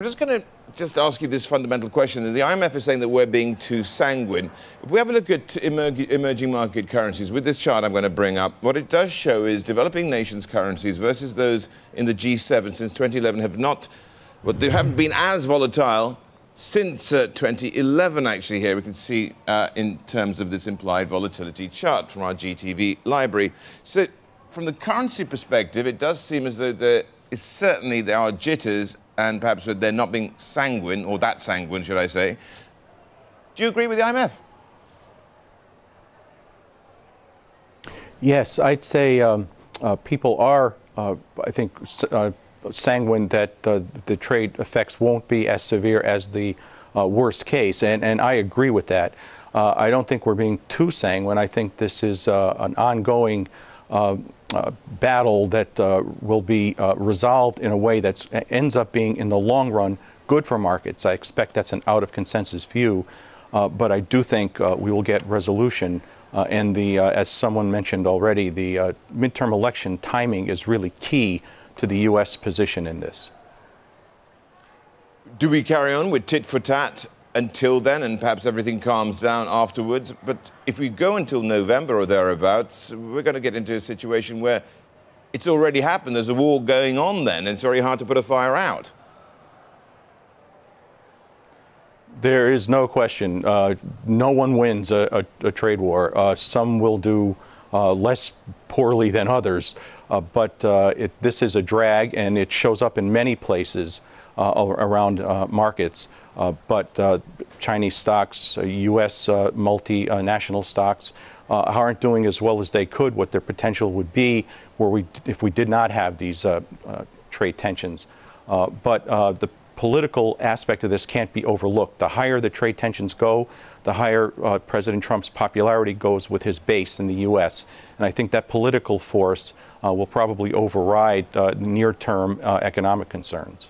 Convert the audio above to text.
I'm just going to ask you this fundamental question. The IMF is saying that we're being too sanguine. If we have a look at emerging market currencies, with this chart I'm going to bring up, what it does show is developing nations' currencies versus those in the G7 since 2011 they haven't been as volatile since 2011, actually. Here we can see in terms of this implied volatility chart from our GTV library. So from the currency perspective, it does seem as though there are jitters, and perhaps they're not being sanguine, or that sanguine, should I say. Do you agree with the IMF? Yes, I'd say people are, I think, sanguine that the trade effects won't be as severe as the worst case, and I agree with that. I don't think we're being too sanguine. I think this is an ongoing battle that will be resolved in a way that ends up being, in the long run, good for markets. I expect that's an out-of-consensus view, but I do think we will get resolution. And as someone mentioned already, the midterm election timing is really key to the U.S. position in this. Do we carry on with tit for tat until then, and perhaps everything calms down afterwards? But if we go until November or thereabouts, we're going to get into a situation where it's already happened. There's a war going on then, and it's very hard to put a fire out. There is no question. No one wins a trade war. Some will do less poorly than others, but this is a drag, and it shows up in many places around markets. But Chinese stocks, U.S. multinational stocks aren't doing as well as they could, what their potential would be if we did not have these trade tensions. But the political aspect of this can't be overlooked. The higher the trade tensions go, the higher President Trump's popularity goes with his base in the U.S. And I think that political force will probably override near-term economic concerns.